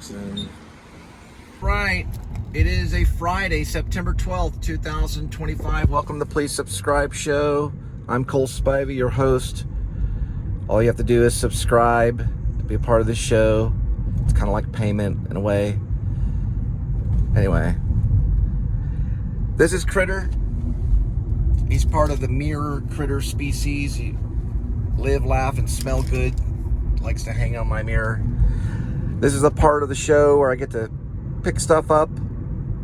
Jackson. Right, it is a Friday, September 12th, 2025. Welcome to the Please Subscribe Show. I'm Cole Spivey, your host. All you have to do is subscribe to be a part of the show. It's kind of like payment in a way. Anyway, this is Critter. He's part of the mirror critter species. He live, laugh, and smell good. Likes to hang on my mirror. This is a part of the show where I get to pick stuff up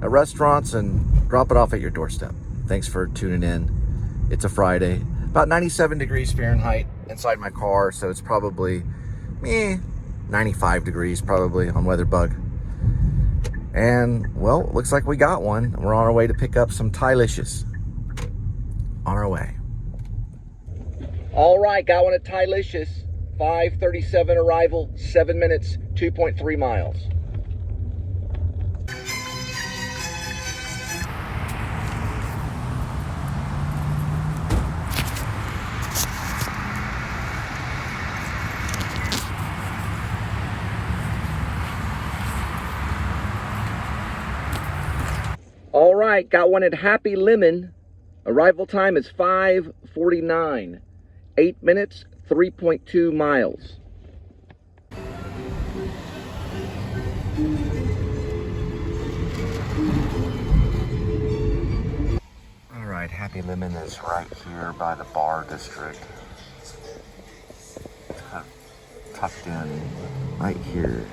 at restaurants and drop it off at your doorstep. Thanks for tuning in. It's a Friday. About 97 degrees Fahrenheit inside my car, so it's probably 95 degrees probably on WeatherBug. And, well, it looks like we got one. We're on our way to pick up some Thai-licious. On our way. All right, got one at Thai-licious. 5:37 arrival, 7 minutes, 2.3 miles. All right, got one at Happy Lemon. Arrival time is 5:49. 8 minutes, 3.2 miles. All right, Happy Lemon is right here by the bar district. It's kind of tucked in right here.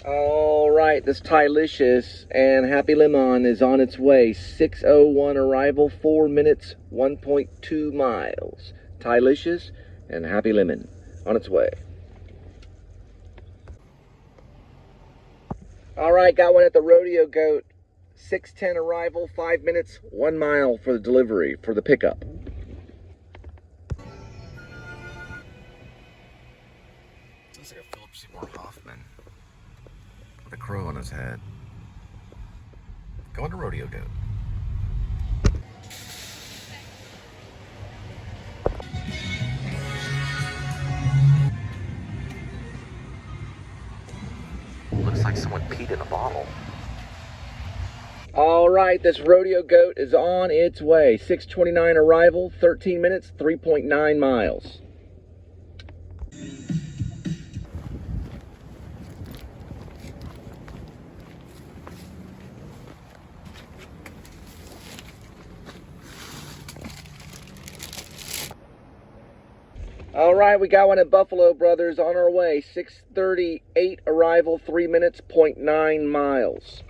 All right, this Thai-licious and Happy Lemon is on its way. 6:01 arrival, 4 minutes, 1.2 miles. Thai-licious and Happy Lemon on its way. All right, got one at the Rodeo Goat. 6:10 arrival, 5 minutes, 1 mile for the delivery, for the pickup. Looks like a Philip Seymour Hoffman. The crow on his head. Going to Rodeo Goat. Looks like someone peed in a bottle. All right, this Rodeo Goat is on its way. 6:29 arrival, 13 minutes, 3.9 miles. All right, we got one at Buffalo Brothers on our way. 6:38 arrival, 3 minutes, 0.9 miles.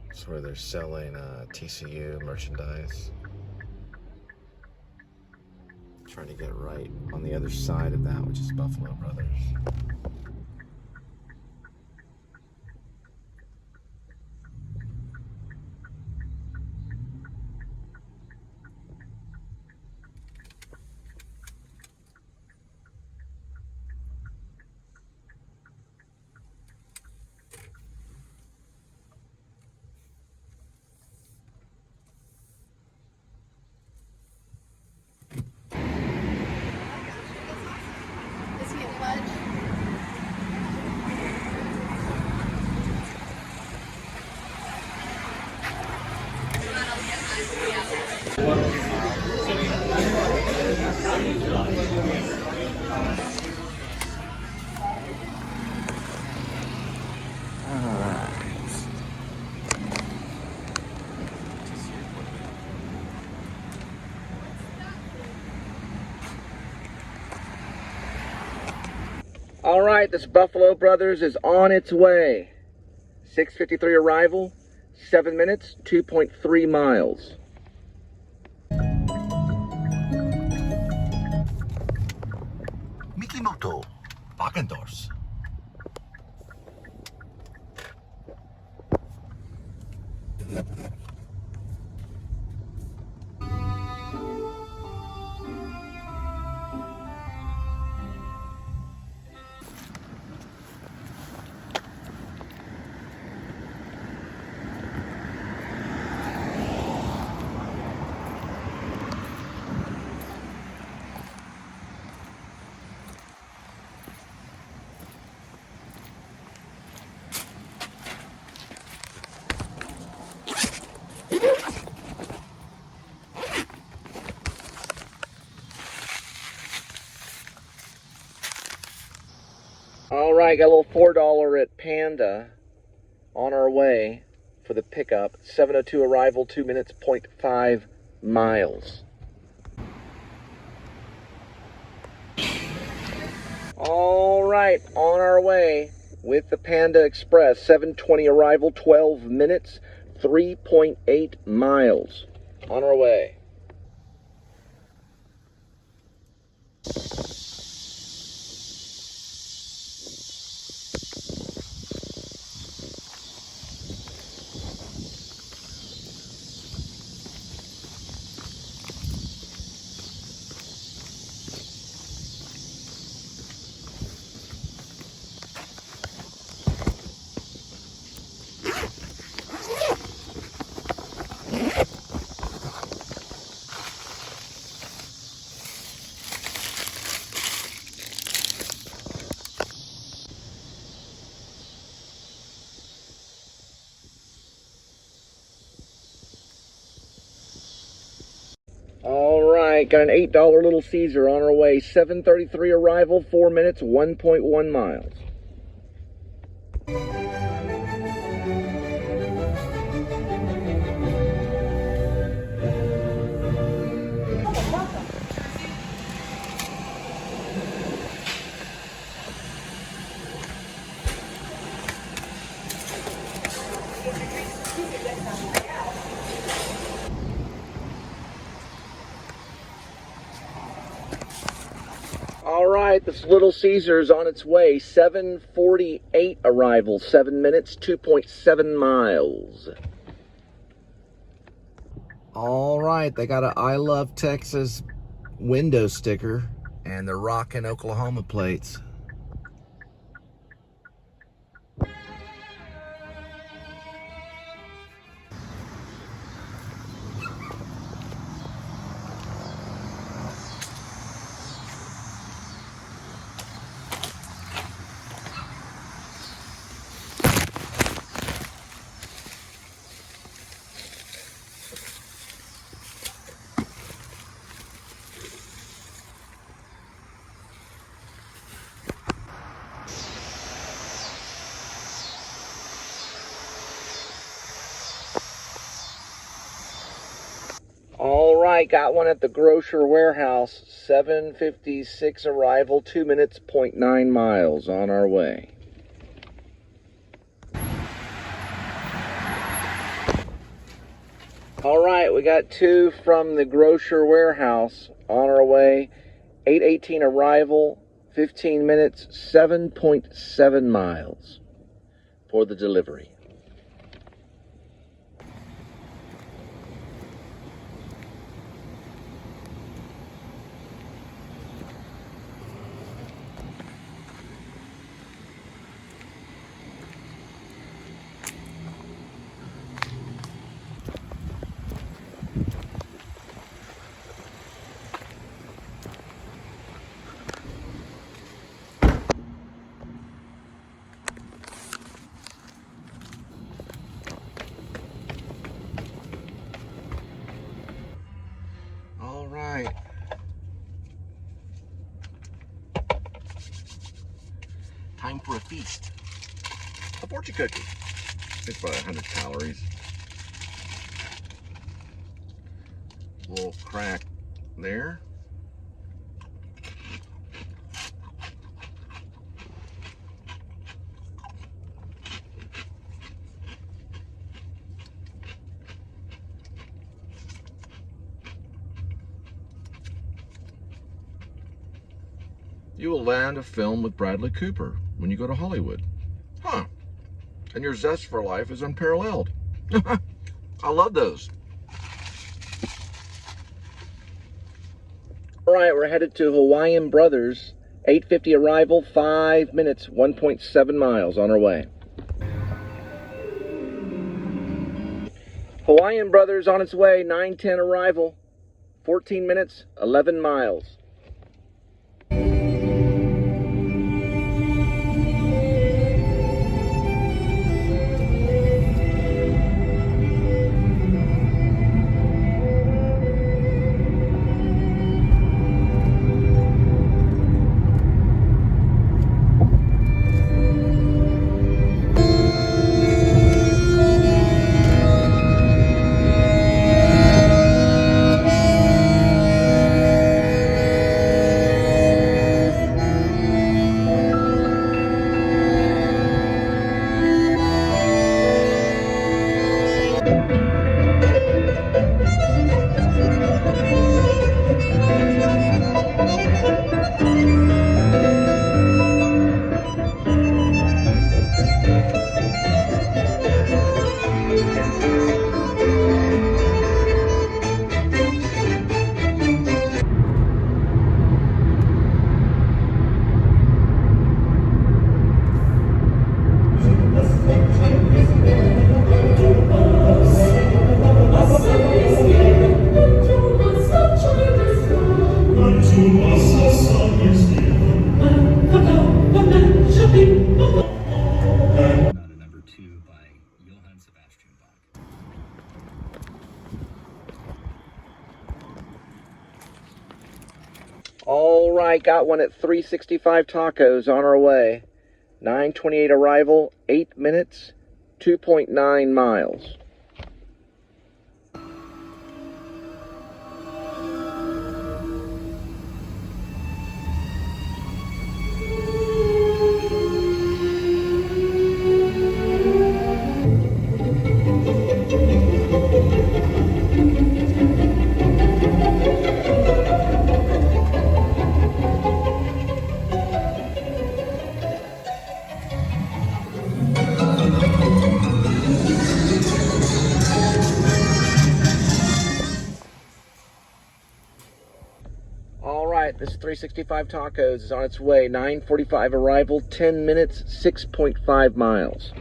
That's where they're selling TCU merchandise. Trying to get right on the other side of that, which is Buffalo Brothers. All right, this Buffalo Brothers is on its way. 6:53 arrival, 7 minutes, 2.3 miles. Mikimoto, Backendorf. right, got a little $4 at Panda. On our way for the pickup. 7:02 arrival, 2 minutes, 0.5 miles. All right, on our way with the Panda Express. 7:20 arrival, 12 minutes, 3.8 miles. On our way. All right, got an $8 Little Caesar on our way. 7:33 arrival, 4 minutes, 1.1 miles. All right, this Little Caesar's on its way. 7:48 arrival, 7 minutes, 2.7 miles. All right, they got a I Love Texas window sticker and the Rockin' Oklahoma plates. All right, got one at the grocer warehouse. 7:56 arrival, 2 minutes, 0.9 miles. On our way. All right, we got two from the grocer warehouse on our way. 8:18 arrival, 15 minutes, 7.7 miles for the delivery. All right. Time for a feast. A fortune cookie. It's about 100 calories. A little crack there. You will land a film with Bradley Cooper when you go to Hollywood. Huh. And your zest for life is unparalleled. I love those. All right, we're headed to Hawaiian Brothers. 8:50 arrival, 5 minutes, 1.7 miles on our way. Hawaiian Brothers on its way, 9:10 arrival, 14 minutes, 11 miles. All right, got one at 365 Tacos on our way. 9:28 arrival, 8 minutes, 2.9 miles. All right, this 365 Tacos is on its way. 9:45 arrival, 10 minutes, 6.5 miles.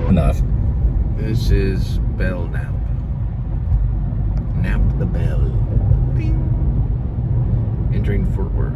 Enough. This is Bell Nap. Nap the Bell. Bing. Entering Fort Worth.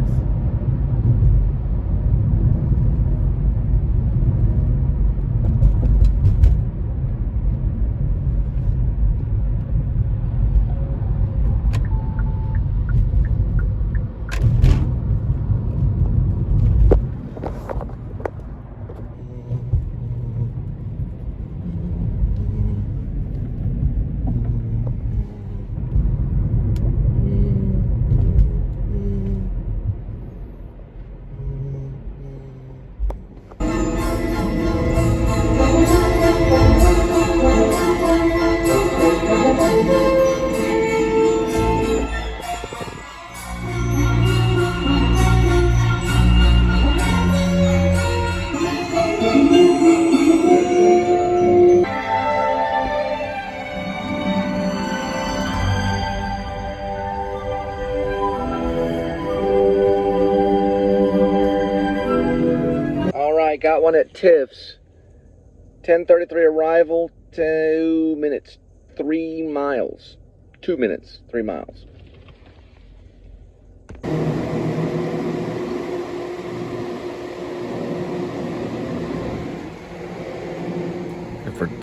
Got one at Tiff's. 10:33 arrival, 2 minutes, 3 miles. 2 minutes, 3 miles.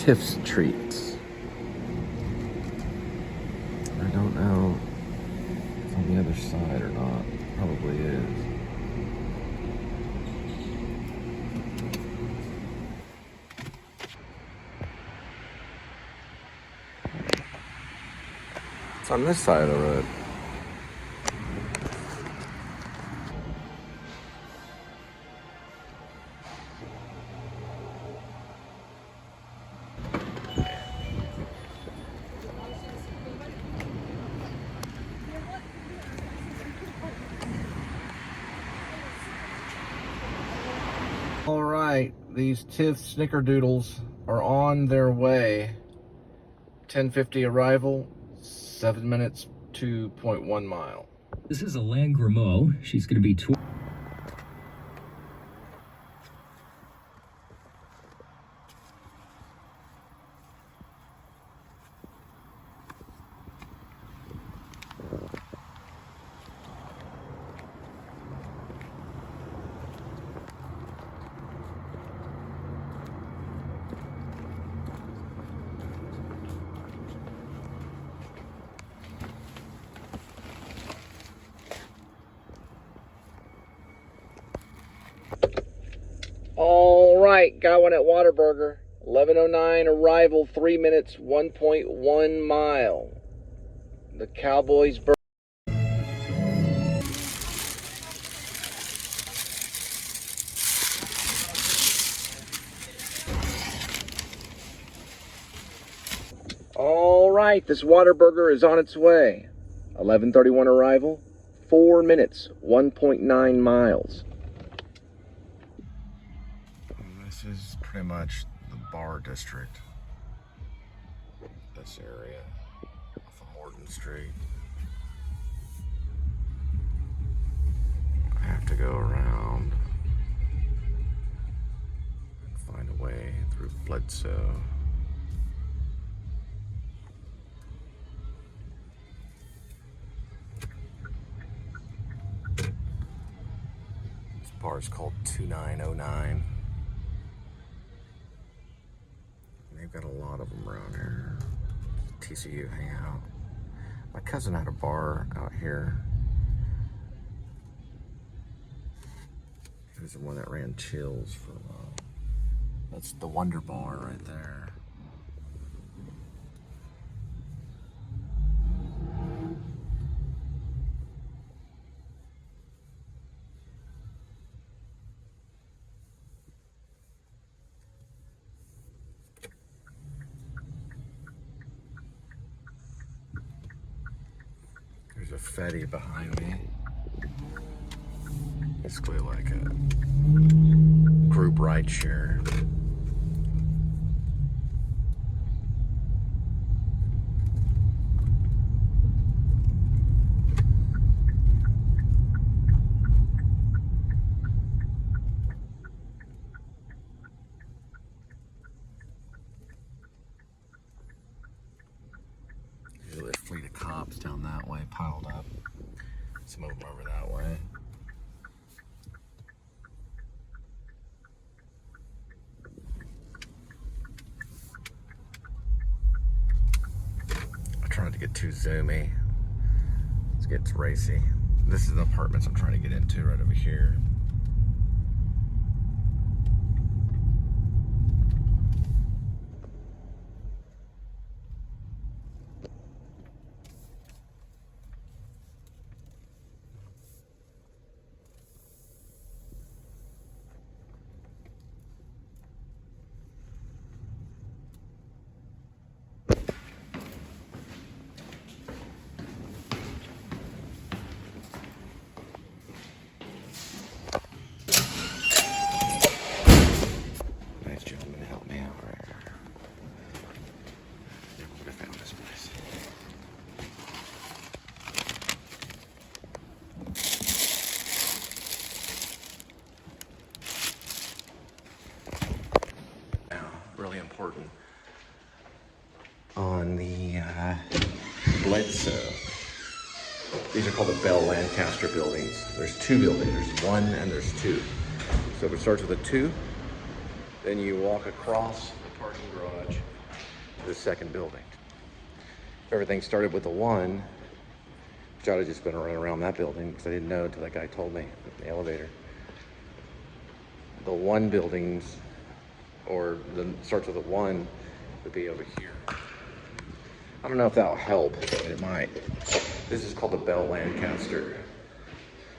Tiff's Treats. I don't know if it's on the other side or not. Probably is. It's on this side of the road. All right, these Tiff Snickerdoodles are on their way. 10:50 arrival, 7 minutes, 2.1 mile. This is Alain Grimaud. She's going to be All right, got one at Whataburger. 11:09 arrival, 3 minutes, 1.1 mile. The Cowboys Burger. All right, this Whataburger is on its way. 11:31 arrival, 4 minutes, 1.9 miles. This is pretty much the bar district. This area off of Morton Street. I have to go around and find a way through Bledsoe. This bar is called 2909. They've got a lot of them around here. TCU hangout. My cousin had a bar out here. He was the one that ran Chills for a while. That's the Wonder Bar right there. There's a Fetty behind me. Basically like a group ride share. Usually a fleet of cops down that way piled up. Some of them over that way. I tried not to get too zoomy. It gets racy. This is the apartments I'm trying to get into right over here. Nice gentleman to help me out right here. I found this place. Now, really important. On the Bledsoe. These are called the Bell Lancaster buildings. There's two buildings. There's one and there's two. So if it starts with a 2, then you walk across the parking garage the second building. If everything started with the one, which I'd have just been running around that building because I didn't know until that guy told me in the elevator. The one buildings, or the starts with a one, would be over here. I don't know if that'll help, but it might. This is called the Bell Lancaster.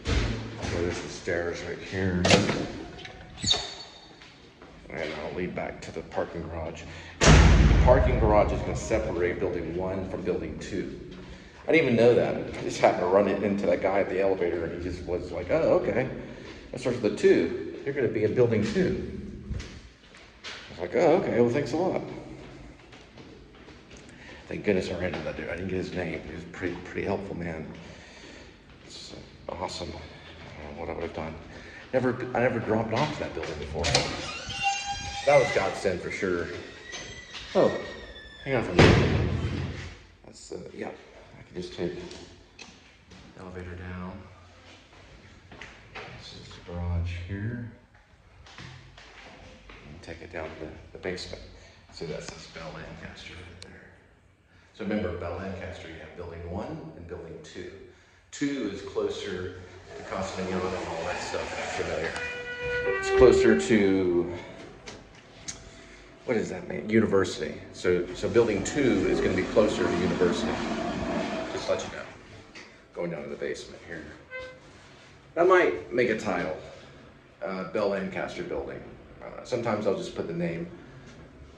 So there's the stairs right here. And I'll lead back to the parking garage. The parking garage is going to separate building 1 from building 2. I didn't even know that. I just happened to run into that guy at the elevator, and he just was like, oh, okay. That starts with a 2. You're going to be in building 2. I was like, oh, okay, well, thanks a lot. Thank goodness I ran into that dude. I didn't get his name. He was pretty helpful, man. It's awesome. I don't know what I would have done. I never dropped off to that building before. That was godsend for sure. Oh, hang on for a minute. That's, yeah, I can just take the elevator down. This is the garage here. And take it down to the basement. So that says Bell Lancaster right there. So remember, Bell Lancaster, you have building 1 and building 2. 2 is closer to Castellano and all that stuff, that's familiar. It's closer to, what does that mean? University. So building 2 is going to be closer to University. Just to let you know. Going down to the basement here. That might make a title. Bell Lancaster building. Sometimes I'll just put the name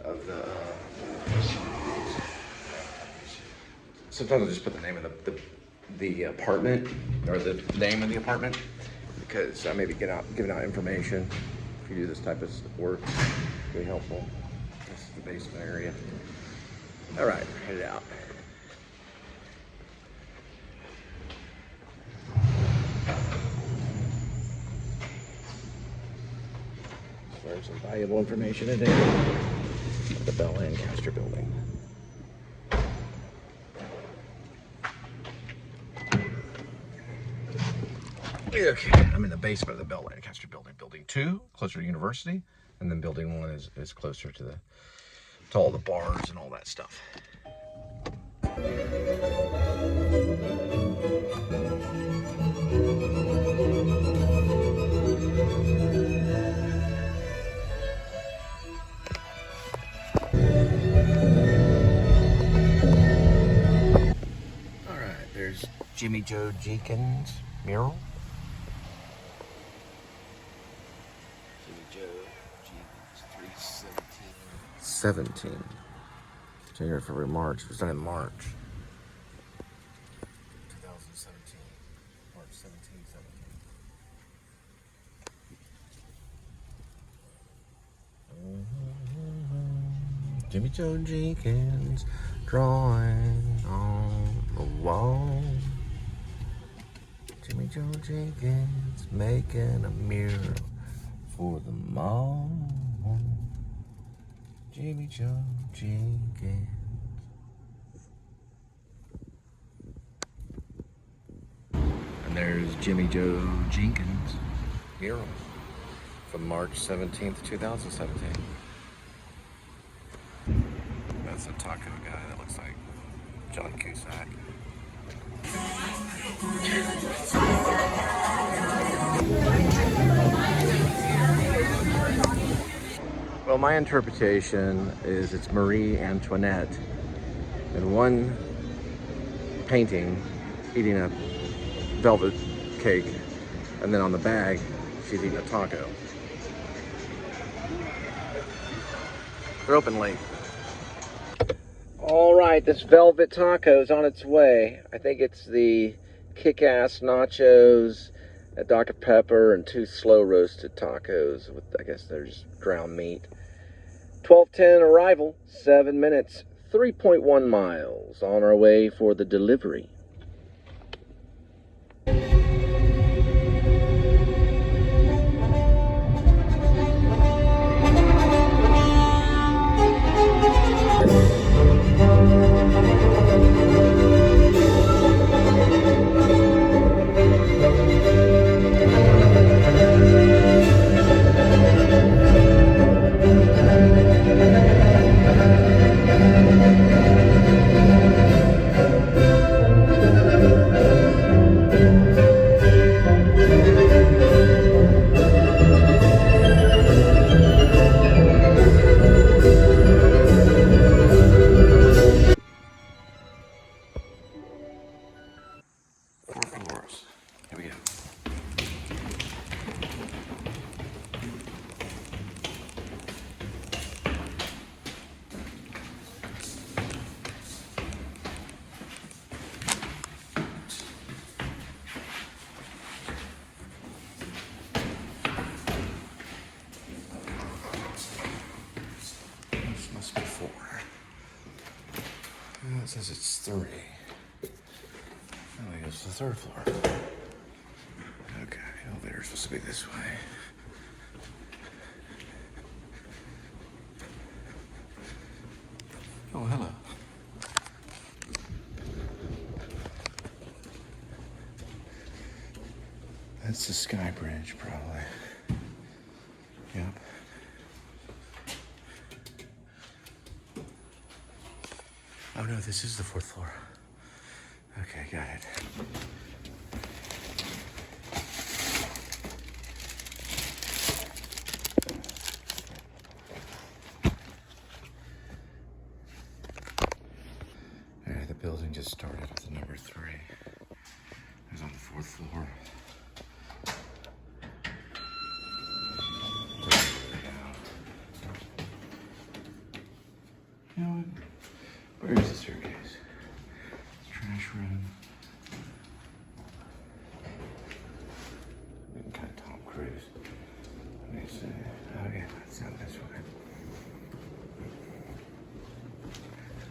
of the. Sometimes I'll just put the name of the apartment, or the name of the apartment, because I may be giving out information. If you do this type of work, it's really helpful. This is the basement area. All right, head it out. There's some valuable information in there. The Bell Lancaster building. Okay, I'm in the basement of the Bell Lancaster building. Building 2, closer to University, and then building 1 is closer to all the bars and all that stuff. All right, there's Jimmy Joe Jenkins mural. 17. January, February, March. It was done in March. 2017. March 17, 17. Jimmy Joe Jenkins drawing on the wall. Jimmy Joe Jenkins making a mural for the mall. Jimmy Joe Jenkins. And there's Jimmy Joe Jenkins mural from March 17th, 2017. That's a taco guy that looks like John Cusack. Well, my interpretation is it's Marie Antoinette in one painting eating a velvet cake, and then on the bag she's eating a taco. They're open late. All right, this velvet taco is on its way. I think it's the kick-ass nachos, a Dr. Pepper, and 2 slow roasted tacos with, I guess there's ground meat. 12:10 arrival, 7 minutes, 3.1 miles. On our way for the delivery. Here we go. This must be 4. It says it's 3. Oh, it goes to the 3rd floor. Okay, elevator's supposed to be this way. Oh, hello. That's the Sky Bridge, probably. Yep. Oh no, this is the 4th floor. Okay, got it. Alright, the building just started with the number 3. It was on the 4th floor. You know what? Where is the staircase? Trash room. Kind of Tom Cruise. Let me see. Oh yeah, that's not this way.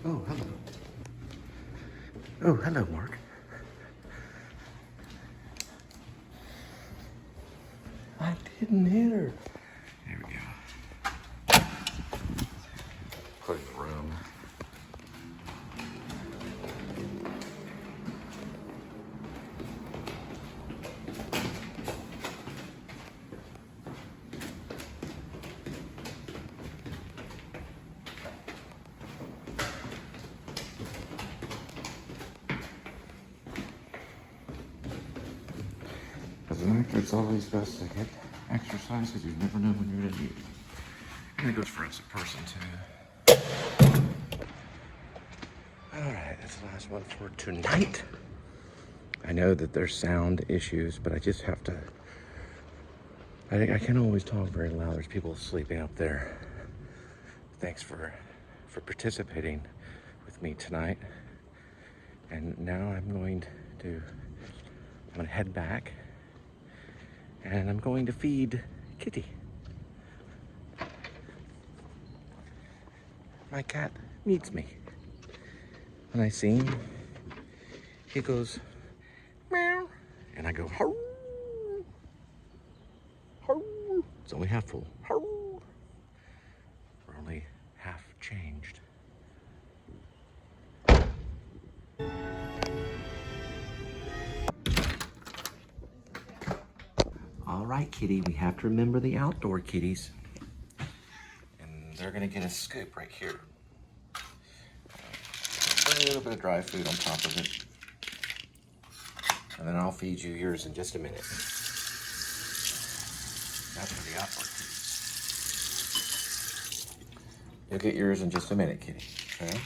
Oh, hello. Oh, hello, Mark. I didn't hit her. There we go. Close the room. As an actor, it's always best to get exercise because you never know when you're going to need it. And it goes for us a person, too. Alright, that's the last one for tonight. I know that there's sound issues, but I just have to... I can't always talk very loud. There's people sleeping up there. Thanks for participating with me tonight. And now I'm going to head back. And I'm going to feed Kitty. My cat needs me. When I see him, he goes, meow. And I go, hoo, hoo. It's only half full. Hoo. We're only half changed. All right, Kitty, we have to remember the outdoor kitties. And they're gonna get a scoop right here. Put a little bit of dry food on top of it. And then I'll feed you yours in just a minute. That's for the outdoor kitties. You'll get yours in just a minute, Kitty, okay?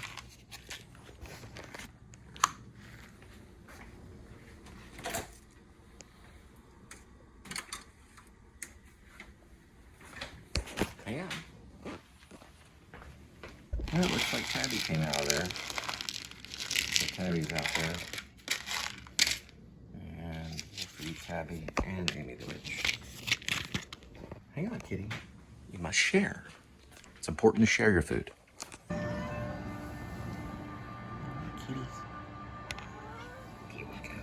Hang on. Well, it looks like Tabby came out of there. So Tabby's out there. And we'll feed Tabby and Amy the Witch. Hang on, Kitty. You must share. It's important to share your food. Kitties. Here we go.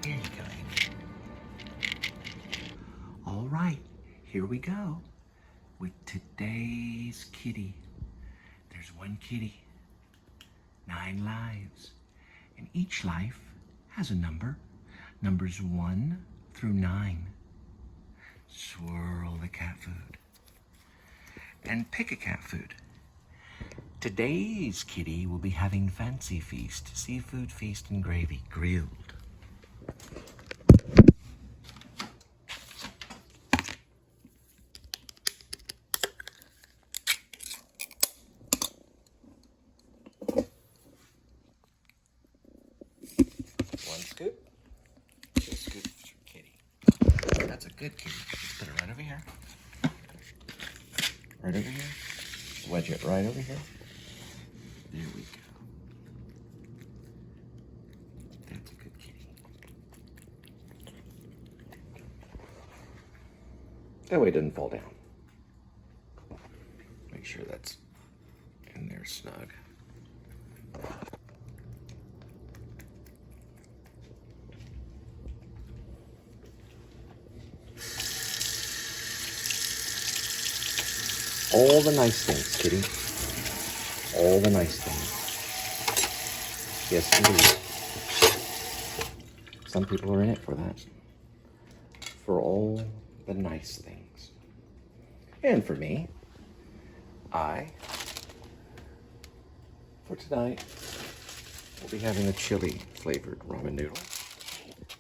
There you go. All right, here we go with today's kitty. There's one kitty, 9 lives, and each life has a number, numbers 1 through 9. Swirl the cat food and pick a cat food. Today's kitty will be having fancy feast, seafood feast and gravy, grilled. scoop. 2 scoops for kitty. That's a good kitty. Put it right over here. Right over here. Wedge it right over here. There we go. That's a good kitty. That way it doesn't fall down. Make sure that's in there snug. All the nice things, kitty. All the nice things. Yes, indeed. Some people are in it for that. For all the nice things. And for me, for tonight, we'll be having a chili flavored ramen noodle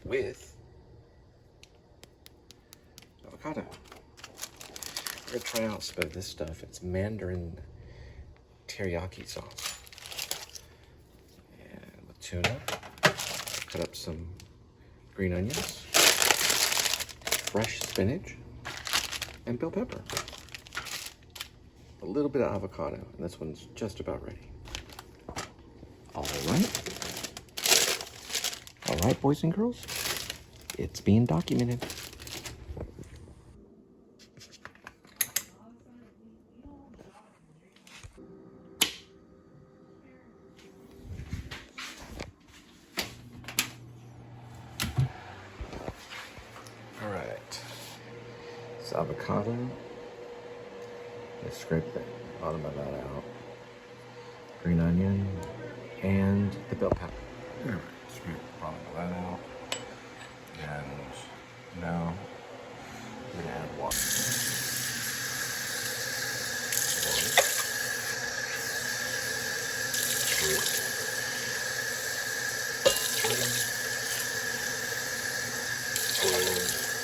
with avocado. We're gonna try out some of this stuff. It's Mandarin Teriyaki sauce. And with tuna, cut up some green onions, fresh spinach, and bell pepper. A little bit of avocado, and this one's just about ready. All right, boys and girls, it's being documented. All right, it's avocado. Let's scrape the bottom of that out. Green onion and the bell pepper. All right, scrape the bottom of that out. And now we're gonna add water.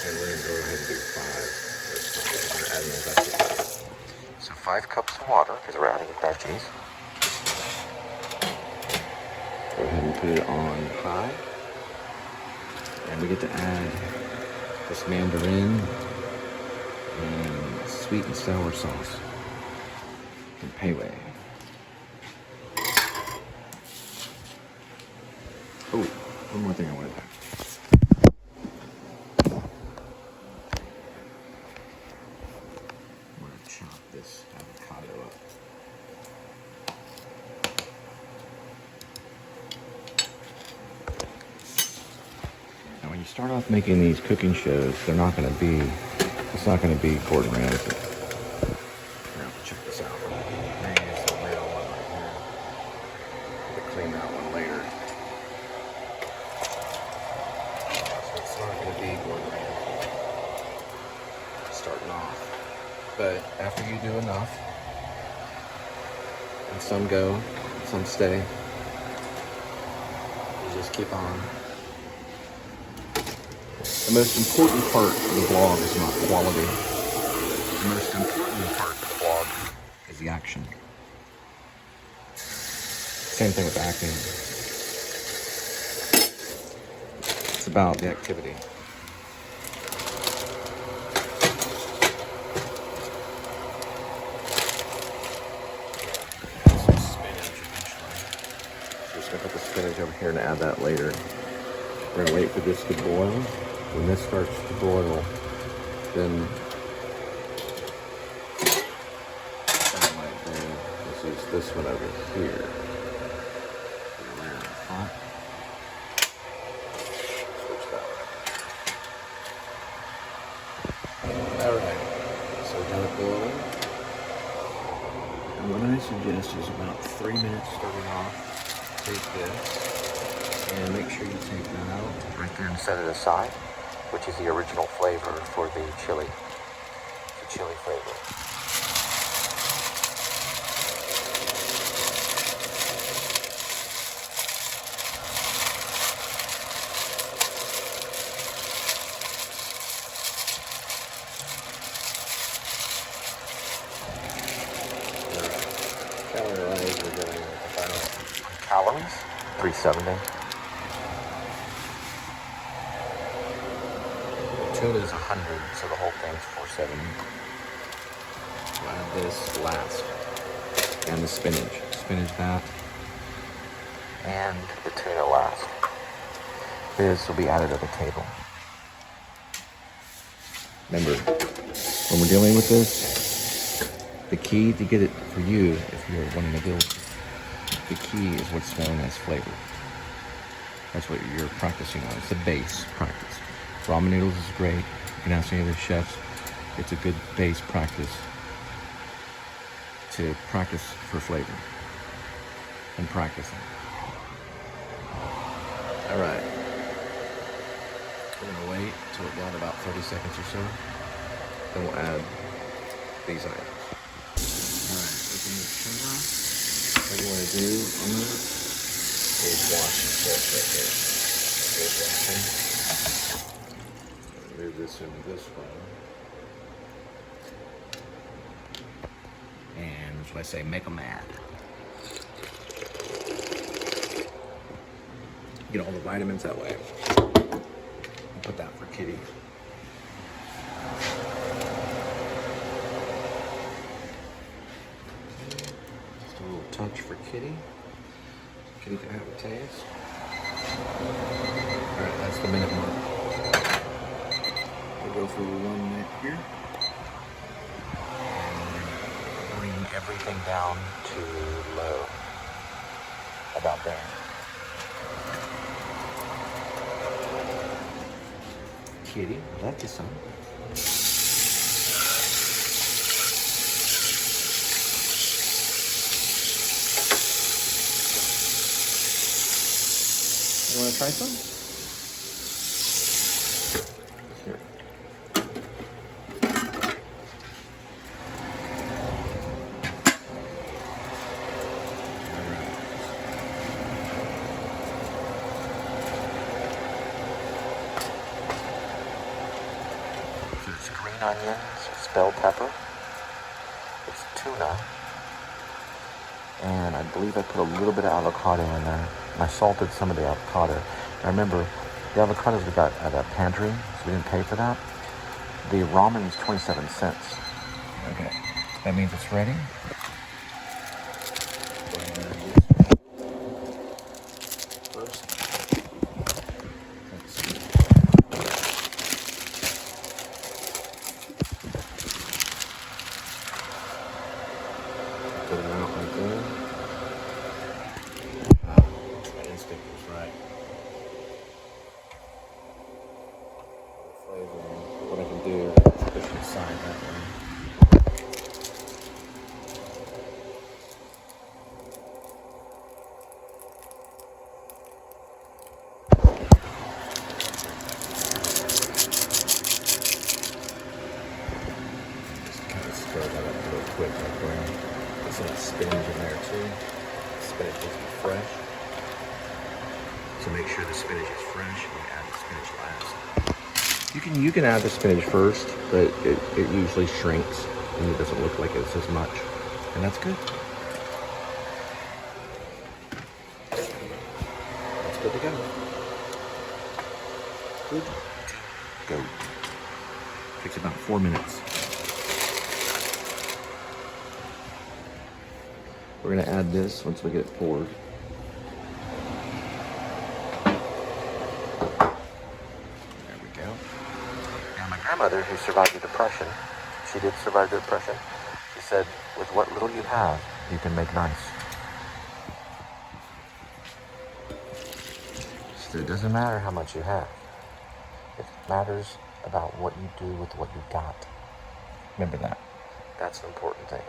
And we're gonna go ahead and do 5. We're adding the veggies. So 5 cups of water because we're adding the veggies. Go ahead and put it on high. And we get to add this mandarin and sweet and sour sauce from Payway. Oh, one more thing I want to do. I'm going to chop this avocado up. Now when you start off making these cooking shows, it's not going to be Gordon Ramsay. Now, check this out. I'm going to use the real one right here. We'll clean that one later. So it's not going to be Gordon Ramsay starting off. But after you do enough, and some go, some stay, you just keep on. The most important part of the blog is not quality. The most important part of the blog is the action. Same thing with acting. It's about the activity. Some spinach eventually. So just gonna put the spinach over here and add that later. We're gonna wait for this to boil. When this starts to boil, then let's use this one over here. Switch that way. Alright, so we got it boiling. And what I suggest is about 3 minutes starting off. Take this and make sure you take that out right there and set it aside, which is the original flavor for the chili. The chili flavor. Calorie-wise, we're getting about calories, 370. tuna is 100, so the whole thing's 470. We'll add this last. And the spinach. Spinach that. And the tuna last. This will be added at the table. Remember, when we're dealing with this, the key to get it for you, if you're wanting to deal with it, the key is what's known as flavor. That's what you're practicing on. It's the base practice. Ramen noodles is great. You can ask any of the chefs. It's a good base practice to practice for flavor and practicing. All right. We're gonna wait till it got about 30 seconds or so. Then we'll add these items. All right, open the tuna. What you want to do on this is wash this right here. Good washing. Move this into this one. And that's what I say, make them mad. Get all the vitamins that way. Put that for Kitty. Just a little touch for Kitty. Kitty can have a taste. Alright, that's the minute mark. We'll go for 1 minute here. And bring everything down to low. About there. Kitty, I love you some. You want to try some? Here. Onions, it's bell pepper, it's tuna, and I believe I put a little bit of avocado in there. And I salted some of the avocado. Now remember, the avocados we got at a pantry, so we didn't pay for that. The ramen is 27 cents. Okay, that means it's ready. First, let's see. Put it out right there. That instinct was right. Flavor. What I can do is push it aside that way. Just kind of stir that up real quick right there. There's some spinach in there too. Spinach needs to be fresh. So make sure the spinach is fresh and you add the spinach last. You can add the spinach first, but it usually shrinks and it doesn't look like it's as much. And that's good. That's good to go. Good to go. Takes about 4 minutes. We're gonna add this once we get it poured. There we go. Now my grandmother, who survived the Depression, she did survive the Depression, she said, with what little you have, you can make nice. So it doesn't matter how much you have. It matters about what you do with what you got. Remember that. That's an important thing.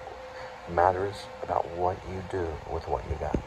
It matters about what you do with what you got.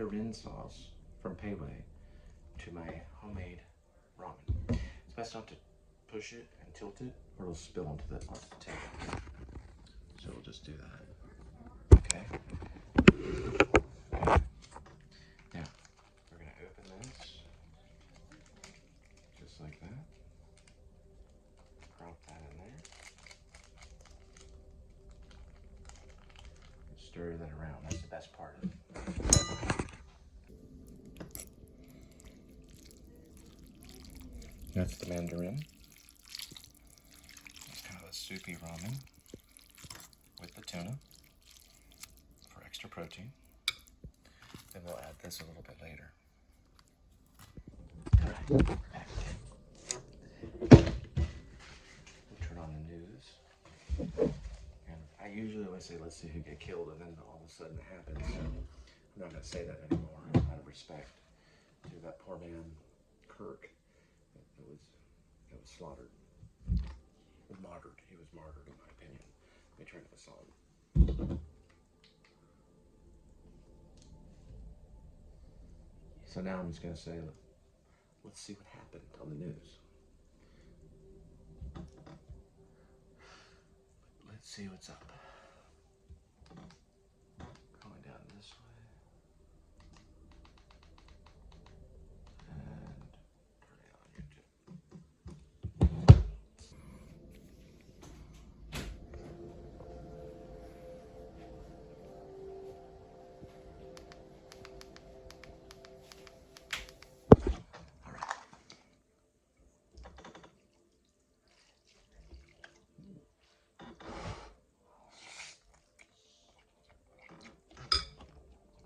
Mandarin sauce from Payway to my homemade ramen. It's best not to push it and tilt it or it'll spill onto the table. So we'll just do that. Okay. Now, we're going to open this just like that. Drop that in there. Stir that around. That's the best part of it. That's the Mandarin. It's kind of a soupy ramen with the tuna for extra protein. Then we'll add this a little bit later. All right, back again. We'll turn on the news. And I usually always say, let's see who get killed, and then all of a sudden it happens. So I'm not going to say that anymore out of respect to that poor man, Kirk. It was slaughtered. Martyred. He was martyred, in my opinion. Let me turn this on. So now I'm just going to say, let's see what happened on the news. Let's see what's up. Going down this way. And turn it on YouTube. All right.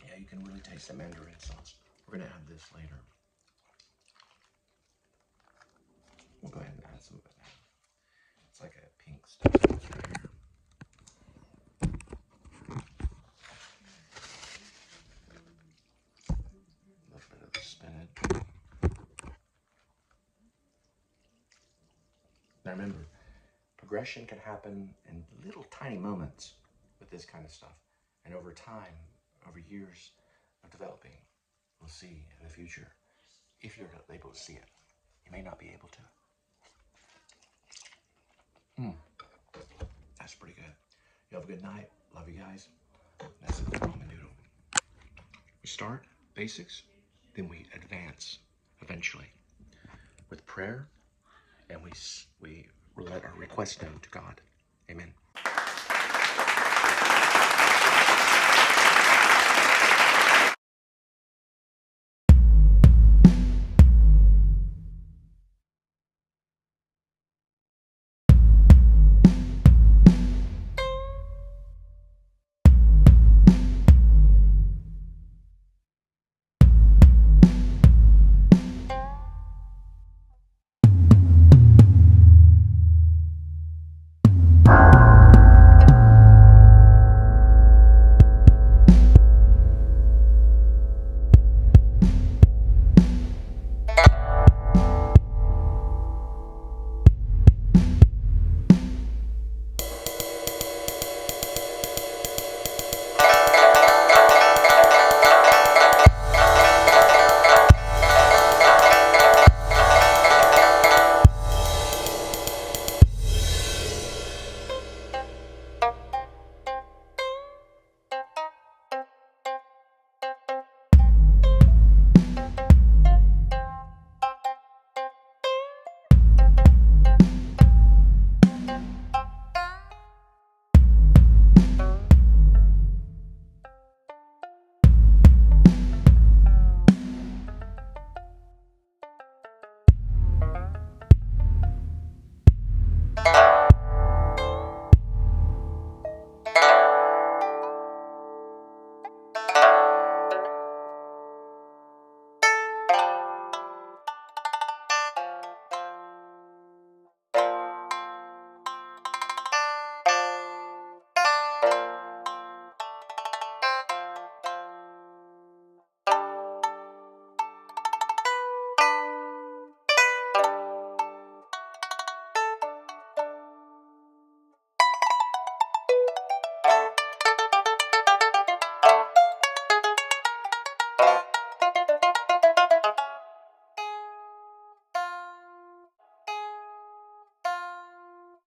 Yeah, you can really taste the Mandarin sauce. We're going to add this later. We'll go ahead and add some of it now. It's like a pink stuff right here. A little bit of the spinach. Now remember, progression can happen in little tiny moments with this kind of stuff. And over time, over years of developing, we'll see in the future if you're able to see it. You may not be able to. That's pretty good. You have a good night. Love you guys. That's the ramen noodle. We start basics, then we advance eventually with prayer, and we let our requests known to God. Amen.